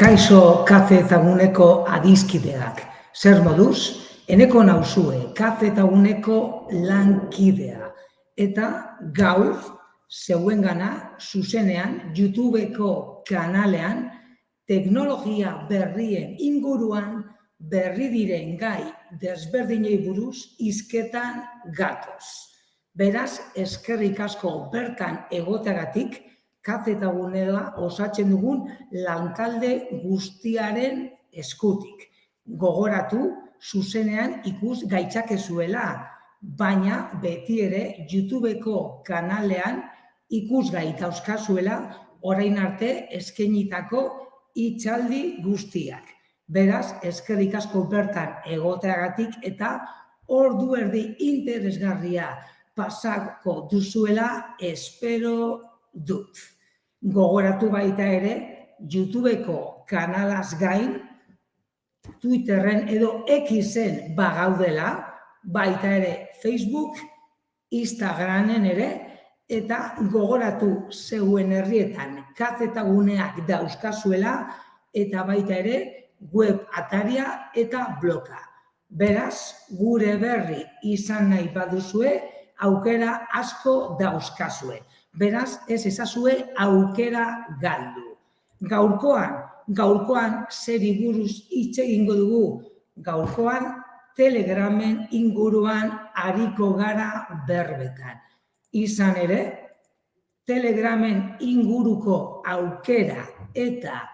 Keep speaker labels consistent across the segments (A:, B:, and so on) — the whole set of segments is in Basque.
A: Kaixo kafe ezaguneko adizkideak. Zer moduz? Eneko nauzue, kafe ezaguneko lankidea. Eta gaur, zeuengana, zuzenean, YouTubeko kanalean, teknologia berrien inguruan berri diren gai desberdinei buruz hizketan gatoz. Beraz, eskerrik asko bertan egoteagatik, kafe ezagunea osatzen dugun lantalde guztiaren eskutik. Gogoratu, zuzenean ikus gaitzakezuela, baina beti ere YouTubeko kanalean ikusgai dauzkazuela orain arte eskainitako hitzaldi guztiak. Beraz, eskerrik asko bertan egoteagatik eta ordu erdi interesgarria pasako duzuela espero dut. Gogoratu baita ere, YouTubeko kanalaz gain, Twitterren edo Xen bagaudela, baita ere Facebook, Instagramen ere, eta gogoratu zeuen herrietan kafetaguneak dauzkazuela, eta baita ere web ataria eta bloga. Beraz, gure berri izan nahi baduzue, aukera asko dauzkazue. Beraz, ez ezazue aukera galdu. Gaurkoan zeri buruz hitz egingo dugu. Gaurkoan Telegramen inguruan ariko gara berbetan. Izan ere, Telegramen inguruko aukera eta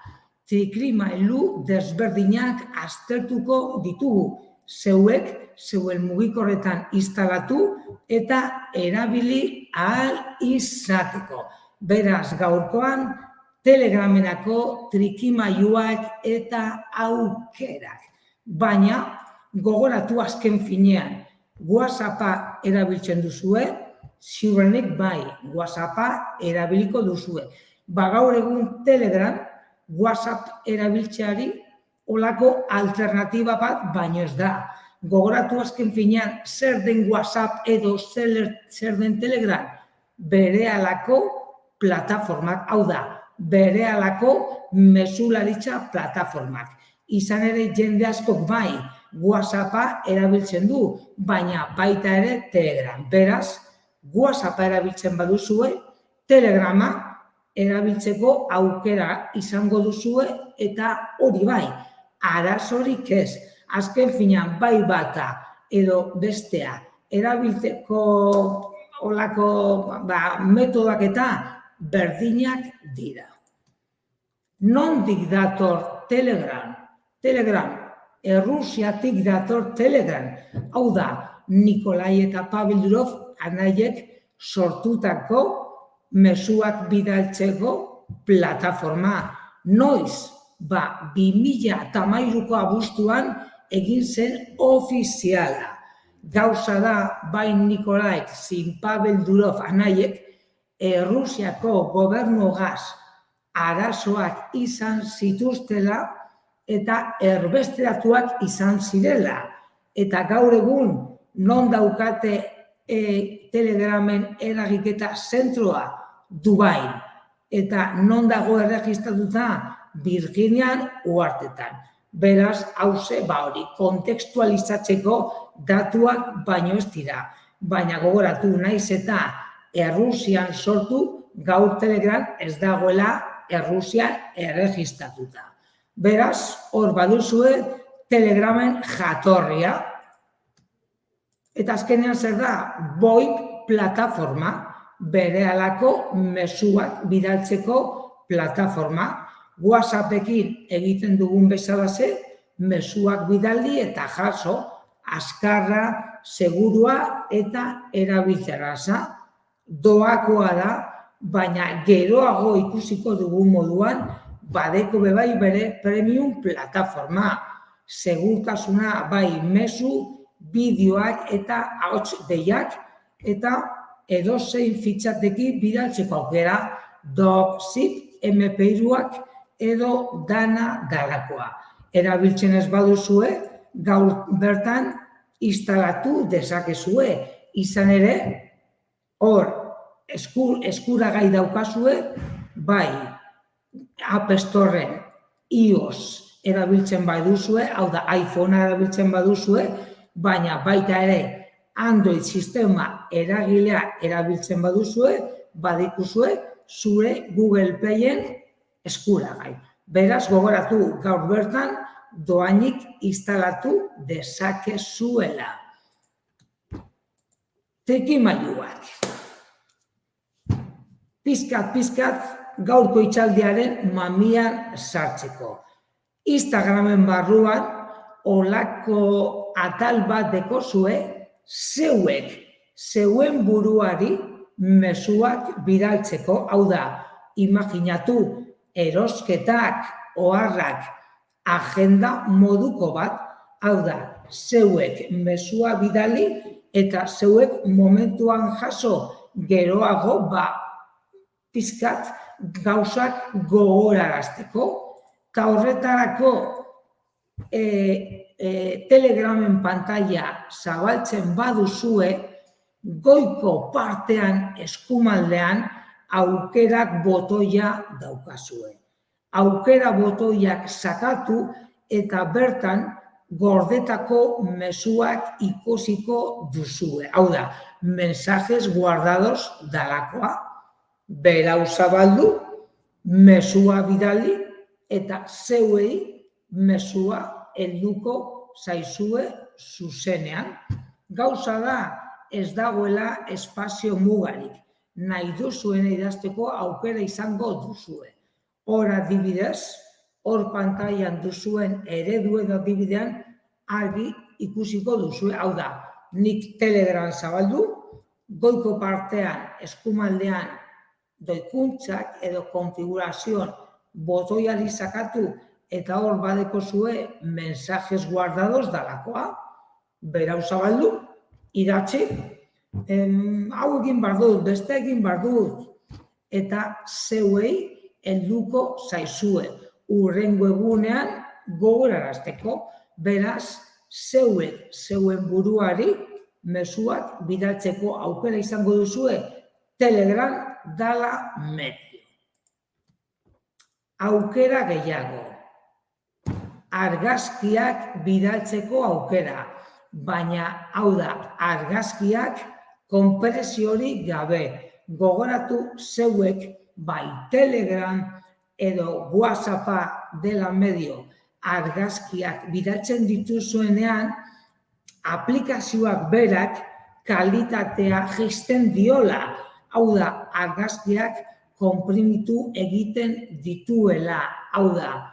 A: trikimailu desberdinak aztertuko ditugu. Zeuen mugikorretan instalatu eta erabili ahal izateko. Beraz, gaurkoan Telegramenako trikimailuak eta aukerak. Baina, gogoratu azken finean, WhatsAppa erabiltzen duzue, ziurrenik bai, WhatsAppa erabiliko duzue. Gaur egun Telegram, WhatsApp erabiltzeari olako alternatiba bat baino ez da. Gogoratu azken finean zer den WhatsApp edo zer den Telegram, berehalako plataformak, hau da, berehalako mezularitza plataformak. Izan ere jende askok bai WhatsAppa erabiltzen du, baina baita ere Telegram. Beraz, WhatsAppa erabiltzen baduzue, Telegrama erabiltzeko aukera izango duzue eta hori bai, arazorik ez. Azken finean bai bata edo bestea erabiltzeko olako metodak eta berdinak dira. Nondik dator Telegram? Telegram, Errusiatik dator Telegram. Hau da, Nikolai eta Pavel Durov anaiek sortutako mezuak bidaltzeko plataforma. Noiz? 2013ko abuztuan egin zen ofiziala. Gauza da, bai Nikolaik zein Pavel Durov anaiek Errusiako gobernugaz arazoak izan zituztela eta erbesteratuak izan zirela. Eta gaur egun non daukate Telegramen eragiketa zentroa? Dubain. Eta non dago erregistratuta? Virginian uhartetan. Beraz, hauze, hori, kontekstualizatzeko datuak baino ez dira. Baina gogoratu naiz eta Errusian sortu, gaur Telegram ez dagoela Errusian erregistratuta. Beraz, hor baduzue Telegramen jatorria. Eta azkenean zer da? VoIP plataforma, berehalako mezuak bidaltzeko plataforma. WhatsAppekin egiten dugun bezalaxe, mezuak bidaldi eta jaso, azkarra, segurua eta erabiltzeraza. Doakoa da, baina geroago ikusiko dugun moduan, badeko bebai bere premium plataforma. Segurtasuna bai mezu, bideoak eta ahots deiak, eta edozein fitxatekin bidaltzeko aukera, doc, zip, MP3ak, edo dana dalakoa. Erabiltzen ez baduzue, gaur bertan instalatu dezakezue. Izan ere, hor eskuragai daukazue, bai App Storeen iOS erabiltzen baduzue, hau da iPhonea erabiltzen baduzue, baina baita ere Android sistema eragilea erabiltzen baduzue, badikuzue zure Google Playen eskuragai. Beraz, gogoratu gaur bertan doainik instalatu dezakezuela. Trikimailuak. Pizkat gaurko hitzaldiaren mamian sartzeko. Instagramen barruan olako atal bat dekozue zeuen buruari mezuak bidaltzeko, hau da, imaginatu erosketak, oharrak, agenda moduko bat, hau da, zeuek mezua bidali eta zeuek momentuan jaso geroago pizkat gauzak gogorarazteko, eta horretarako Telegramen pantalla zabaltzen baduzue, goiko partean eskumaldean aukerak botoia daukazue. Aukera botoiak sakatu eta bertan gordetako mezuak ikusiko duzue. Hau da, mensajes guardados dalakoa, berau zabaldu, mezua bidali eta zeuei mezua helduko zaizue zuzenean. Gauza da, ez dagoela espazio mugarik. Nahi duzuen idazteko aukera izango duzue. Hor adibidez, hor pantailan duzuen eredu edo adibidean argi ikusiko duzue. Hau da, nik Telegram zabaldu, goiko partean eskumaldean doikuntzak edo konfigurazioan botoiari sakatu eta hor badekozue mensajes guardados dalakoa, berau zabaldu, idatzi, hau egin behar dut, beste egin behar dut, eta zeuei helduko zaizue. Hurrengo egunean gogorarazteko, beraz, zeuen buruari mezuak bidaltzeko aukera izango duzue Telegram dala medio. Aukera gehiago. Argazkiak bidaltzeko aukera, baina hau da, argazkiak konpresiorik gabe. Gogoratu zeuek bai Telegram edo WhatsAppa dela medio argazkiak bidaltzen dituzuenean, aplikazioak berak kalitatea jaisten diola. Hau da, argazkiak konprimitu egiten dituela. Hau da,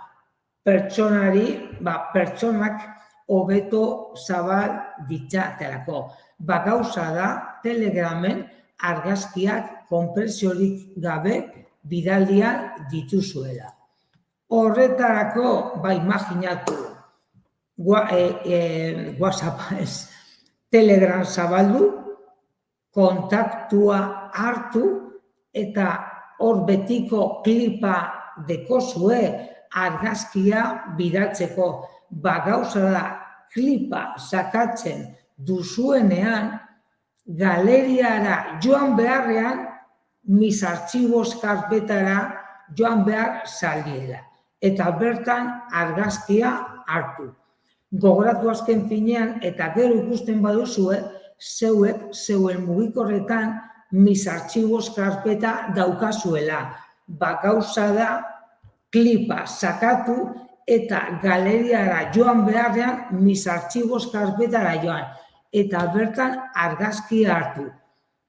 A: pertsonak hobeto zabal ditzatelako. Gauza da, Telegramen argazkiak konpresiorik gabe bidaldian dituzuela. Horretarako, imaginatu, WhatsApp Telegram zabaldu, kontaktua hartu eta hor betiko klipa dekozue argazkia bidaltzeko. Gauza da, klipa sakatzen duzuenean, galeriara joan beharrean, mis archivos karpetara joan behar zaliela. Eta bertan argazkia hartu. Gogoratu azken finean eta gero ikusten baduzue, zeuen mugikorretan mis archivos karpeta daukazuela. Gauza da, klipa sakatu eta galeriara joan beharrean mis archivos karpetara joan. Eta bertan argazkia hartu.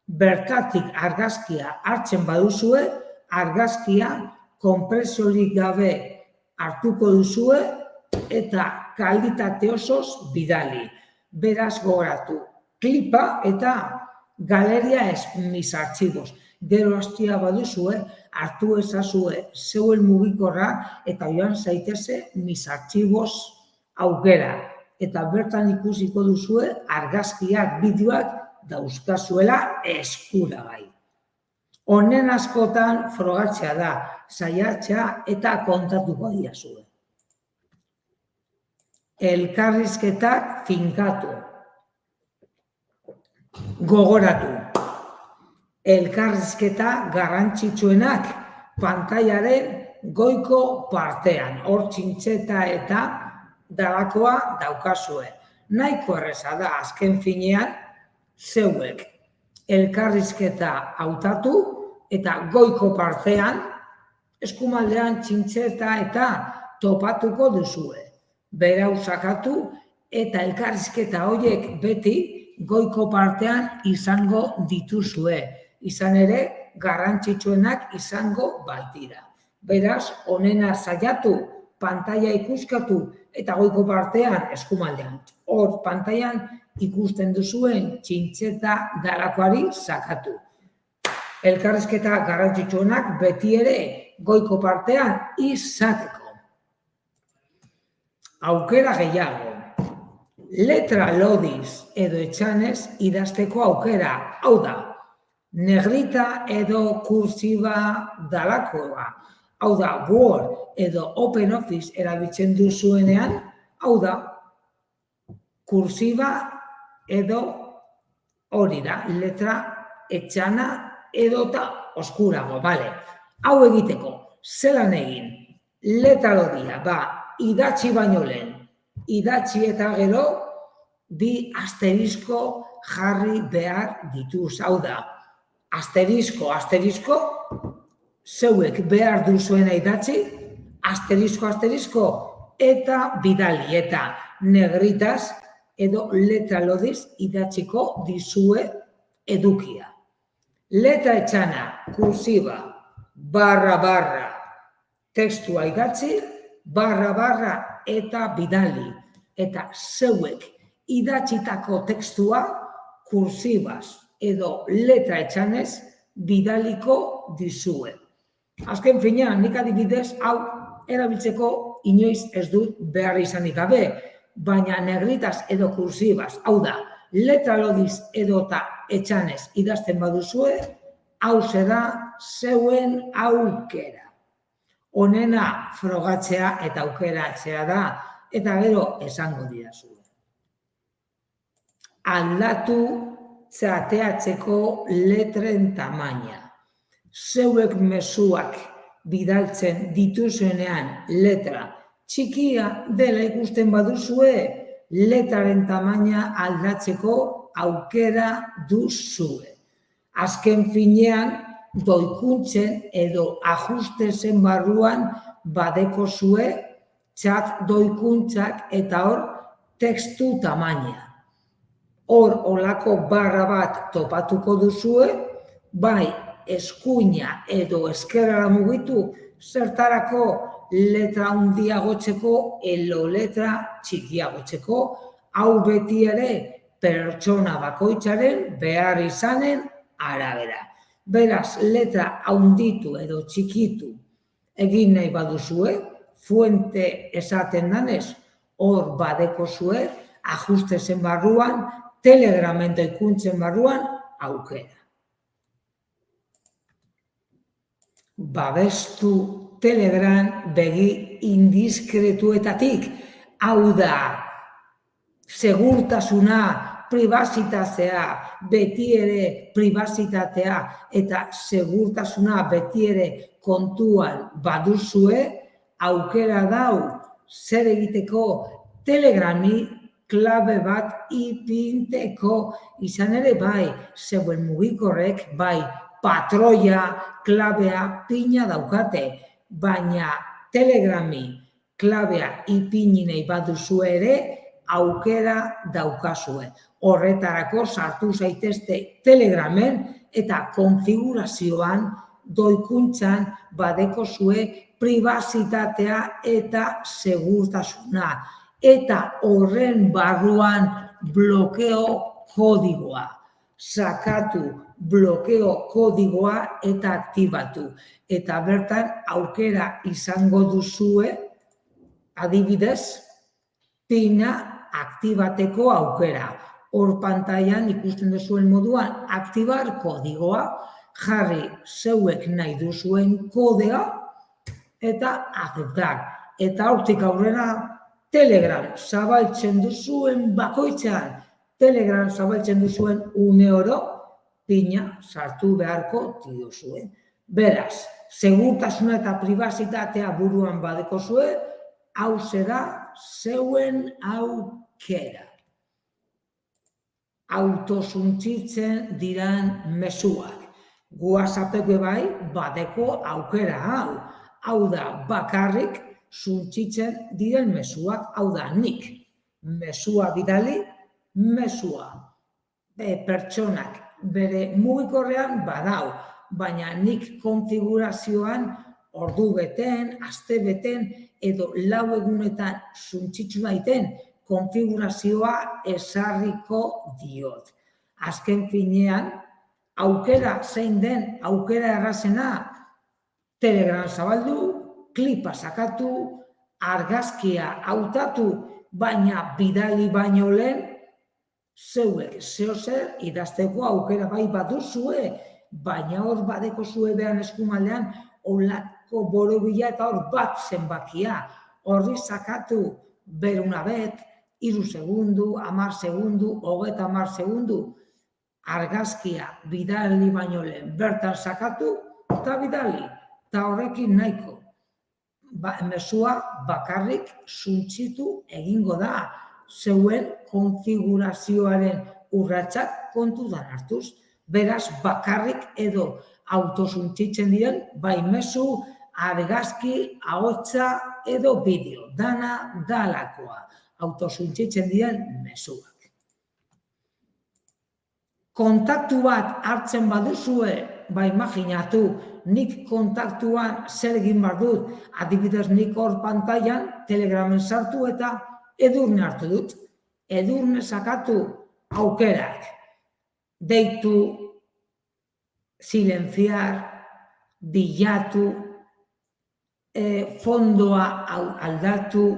A: Bertatik argazkia hartzen baduzue, argazkia konpresiorik gabe hartuko duzue eta kalitate osoz bidali. Beraz gogoratu, klipa eta galeria ez mis archivos. Gero hastia baduzue, hartu ezazue zeuen mugikorra eta joan zaiteze mis archivos aukera. Eta bertan ikusiko duzue argazkiak, bideoak dauzkazuela eskuragai. Honen askotan frogatzea da, saiatzea eta kontatuko diazue. Elkarrizketak finkatu. Gogoratu. Elkarrizketa garrantzitsuenak pantailaren goiko partean, hor txintxeta eta dalakoa daukazue. Nahiko erreza da, azken finean, zeuek elkarrizketa hautatu eta goiko partean, eskumaldean txintxeta eta topatuko duzue. Berau sakatu eta elkarrizketa horiek beti goiko partean izango dituzue. Izan ere, garrantzitsuenak izango baitira. Beraz, onena saiatu, pantaila ikuskatu eta goiko partean eskumaldean. Hor, pantailan ikusten duzuen txintxeta dalakoari sakatu. Elkarrizketa garrantzitsuenak beti ere goiko partean izateko. Aukera gehiago. Letra lodiz edo etxanez idazteko aukera. Hau da, negrita edo kursiba dalakoa. Hau da, Word edo OpenOffice erabiltzen duzuenean, hau da, kursiba edo hori da, letra etxana edo eta oskurago, bale. Hau egiteko, zelan egin, letra lodia, idatzi baino lehen, idatzi eta gero, bi asterisko jarri behar dituz. Hau da, asterisko, zeuek behar duzuena idatzi, asterisko, eta bidali, eta negritaz edo letra lodiz idatziko dizue edukia. Letra etxana, kursiba, barra, tekstua idatzi, barra eta bidali. Eta zeuek idatzitako tekstua kursibaz edo letra etxanez bidaliko dizue. Azken finean, nik adibidez, hau erabiltzeko inoiz ez dut behar izanik gabe, baina negritaz edo kursibaz, hau da, letra lodiz edo eta etxanez idazten baduzue, hau da zeuen aukera. Honena frogatzea eta aukeratzea da, eta gero esango didazue. Aldatu txateatzeko letren tamaina. Zeuek mezuak bidaltzen dituzuenean letra txikia dela ikusten baduzue, letraren tamaina aldatzeko aukera duzue. Azken finean, doikuntzen edo ajustesen barruan badeko zue txat doikuntzak eta hor tekstu tamaina. Hor olako barra bat topatuko duzue, bai eskuina edo eskerrara mugitu zertarako letra handiagotzeko edo letra txikiagotzeko, hau beti ere pertsona bakoitzaren behar izanen arabera. Beraz, letra handitu edo txikitu egin nahi baduzue, fuente esaten danez, hor badeko zue, ajustesen barruan, Telegramen doikuntzen barruan aukera. Babestu Telegram begi indiskretuetatik, hau da, segurtasuna, pribazitatea, beti ere pribazitatea eta segurtasuna beti ere kontuan baduzue, aukera dau zer egiteko Telegrami klabe bat ipinteko, izan ere bai, zeuen mugikorrek, bai, patroia, klabea pina daukate, baina Telegrami klabea ipini nahi baduzu ere, aukera daukazue. Horretarako sartu zaitezte Telegramen eta konfigurazioan doikuntzan badeko zue pribazitatea eta segurtasuna. Eta horren barruan blokeo kodigoa. Sakatu blokeo kodigoa eta aktibatu. Eta bertan aukera izango duzue, adibidez, pina aktibateko aukera. Hor pantailan ikusten duzuen moduan aktibar kodigoa, jarri zeuek nahi duzuen kodea eta aceptar. Eta hortik aurrera Telegram zabaltzen duzuen bakoitzean, Telegram zabaltzen duzuen une oro, pina sartu beharko duzuen. Beraz, segurtasuna eta pribazitatea buruan badeko zue, hau zera zeuen aukera. Autosuntzitzen diran mezuak. WhatsAppeko bai, badeko aukera hau. Hau da, bakarrik suntzitzen diren mezuak, hau da, nik. Mezua bidali, mezua. Pertsonak bere mugikorrean badau, baina nik konfigurazioan ordu beten, aste beten, edo 4 egunetan suntzitzu daiten konfigurazioa ezarriko diot. Azken finean, aukera zein den, aukera errazena, Telegram zabaldu, klipa sakatu, argazkia hautatu, baina bidali baino lehen, zeuek zeozer idazteko aukera bai baduzue, baina hor badeko zue behan eskumaldean olako borobila eta hor bat zenbakia. Horri sakatu beruna bet, 3 segundu, 10 segundu, 30 segundu, argazkia bidali baino lehen bertan sakatu eta bidali. Eta horrekin nahiko. Mezua bakarrik suntzitu egingo da, zeuen konfigurazioaren urratsak kontutan hartuz. Beraz, bakarrik edo autosuntzitzen diren, bai mezu, argazki, ahotsa edo bideo. Dana dalakoa, autosuntzitzen diren mezuak. Kontaktu bat hartzen baduzue, ba imaginatu, nik kontaktuan zer egin behar dut, adibidez nik hor pantailan Telegramen sartu eta edurne hartu dut. Edurne sakatu aukerak. Deitu, silenciar, bilatu, fondoa aldatu,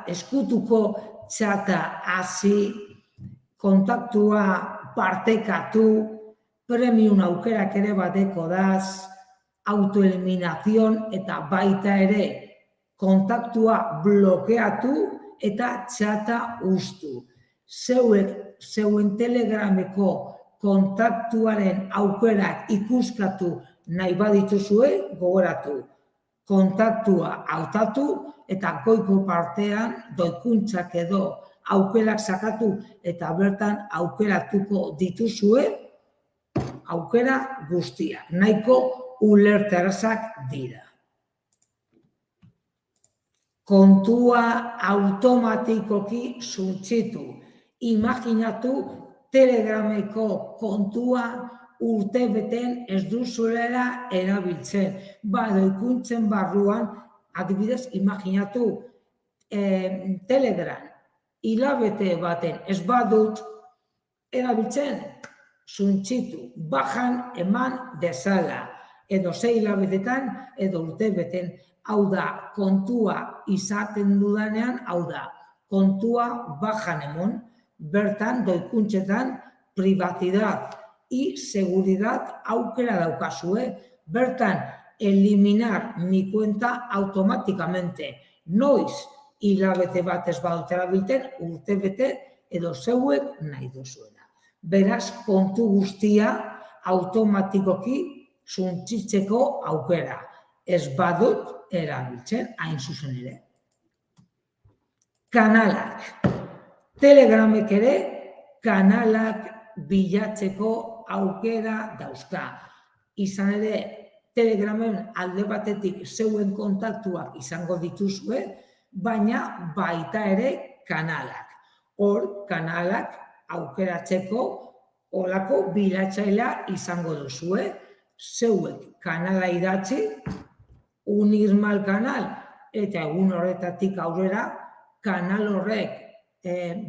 A: eskutuko txata hasi, kontaktua partekatu, premium aukerak ere badeko daz, autoeliminazion eta baita ere kontaktua blokeatu eta txata ustu. Zeuen Telegrameko kontaktuaren aukerak ikuskatu nahi badituzue, gogoratu. Kontaktua hautatu eta goiko partean doikuntzak edo aukerak sakatu eta bertan aukeratuko dituzue aukera guztiak. Nahiko ulerterazak dira. Kontua automatikoki suntzitu. Imaginatu Telegrameko kontua urtebeten ez duzuela erabiltzen. Doikuntzen barruan, adibidez, imaginatu Telegram hilabete baten ez badut erabiltzen, suntzitu, bajan eman dezala, edo 6 hilabetetan, edo urtebeten. Hau da, kontua izaten dudanean, hau da, kontua bajan emon, bertan doikuntzetan privatidad y seguridad aukera daukazue, bertan eliminar mi cuenta automáticamente. Noiz hilabete bat ez badut erabiltzen, urtebete edo zeuek nahi duzuena. Beraz, kontu guztia automatikoki suntzitzeko aukera. Ez badut erabiltzen, hain zuzen ere. Kanalak. Telegramek ere kanalak bilatzeko aukera dauzka. Izan ere, Telegramen alde batetik zeuen kontaktuak izango dituzue, baina baita ere kanalak. Hor, kanalak aukeratzeko olako bilatzailea izango duzue, zeuek kanala idatzi, unirmal kanal, eta egun horretatik aurrera, kanal horrek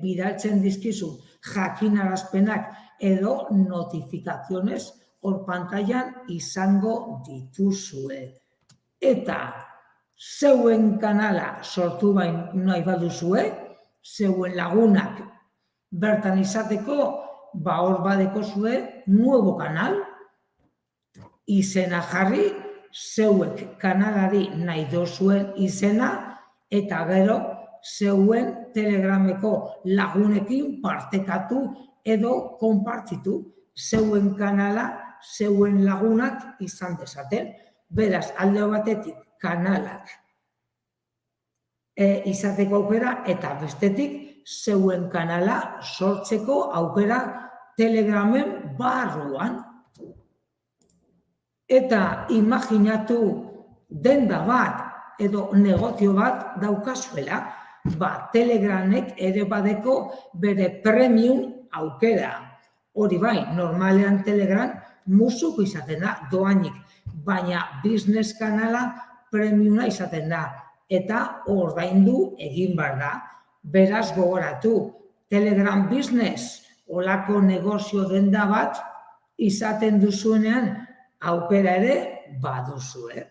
A: bidaltzen dizkizu jakinarazpenak edo notifikaziones hor pantailan izango dituzue. Eta zeuen kanala sortu nahi baduzue, zeuen lagunak bertan izateko, hor badeko zue nuevo kanal, izena jarri, zeuek kanalari nahi duzuen izena, eta gero zeuen Telegrameko lagunekin partekatu edo konpartitu zeuen kanala zeuen lagunak izan dezaten. Beraz, alde batetik kanalak izateko aukera eta bestetik zeuen kanala sortzeko aukera Telegramen barruan. Eta imaginatu denda bat edo negozio bat daukazuela, Telegramek ere badeko bere premium aukera. Hori bai, normalean Telegram musuko izaten da, doainik, baina business kanala premiuma izaten da, eta ordaindu egin behar da. Beraz gogoratu, Telegram business, olako negozio denda bat, izaten duzuenean, aukera ere baduzue.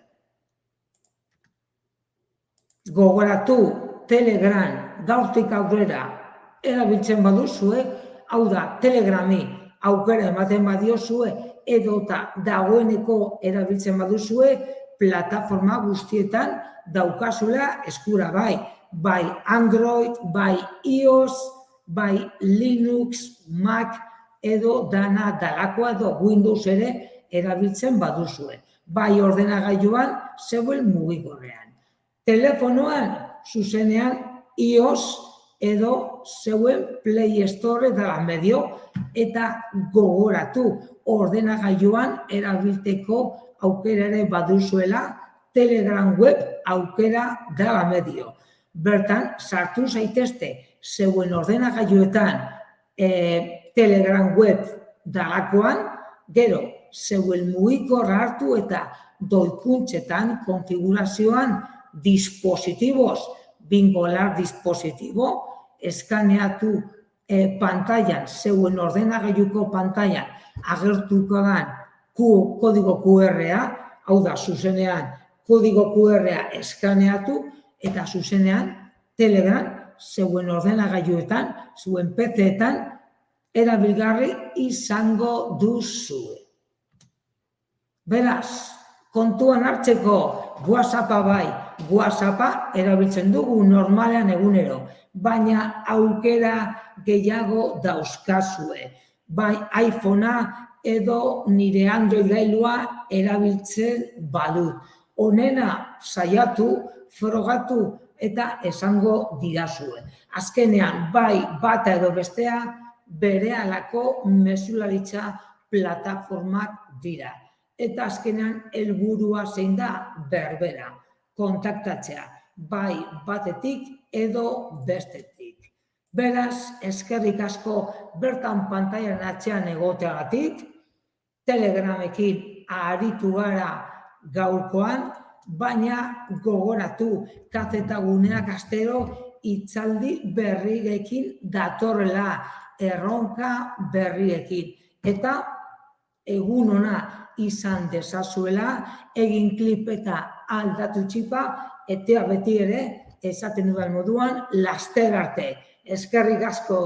A: Gogoratu, Telegram gaurtik aurrera erabiltzen baduzue, hau da, Telegrami aukera ematen badiozue, edota dagoeneko erabiltzen baduzue, plataforma guztietan daukazula eskura bai Android, bai iOS, bai Linux, Mac, edo dana dalakoa edo Windows ere erabiltzen baduzue. Bai ordenagailuan, zeuen mugikorrean. Telefonoan, zuzenean iOS edo zeuen Play Store dela medio, eta gogoratu ordenagailuan erabilteko aukera ere baduzuela Telegram web aukera dela medio. Bertan, sartu zaitezte zeuen ordenagailuetan Telegram web dalakoan, gero, zeuen mugikorra hartu eta doikuntzetan, konfigurazioan, dispositibos, bingolar dispositibo, eskaneatu pantailan, zeuen ordenagailuko pantailan, agertuko den kodigo QR-a, hau da, zuzenean, kodigo QR-a eskaneatu, eta zuzenean, Telegram, zeuen ordenagailuetan, zeuen PC-etan, erabilgarri izango duzue. Beraz, kontuan hartzeko WhatsAppa bai, WhatsAppa erabiltzen dugu normalean egunero, baina aukera gehiago dauzkazue. Bai iPhonea edo nire Android gailua erabiltzen badut. Honena saiatu, frogatu eta esango didazue. Azkenean, bai bata edo bestea, berehalako mezularitza plataformak dira. Eta azkenean helburua zein da berbera, kontaktatzea, bai batetik edo bestetik. Beraz, eskerrik asko bertan pantailan atzean egoteagatik, Telegramekin aritu gara gaurkoan, baina gogoratu kazetaguneak astero hitzaldi berriekin datorrela, erronka berriekin. Eta egun ona izan dezazuela, egin klip eta aldatu txipa, eta beti ere, esaten dudan moduan, laster arte. Eskerrik asko.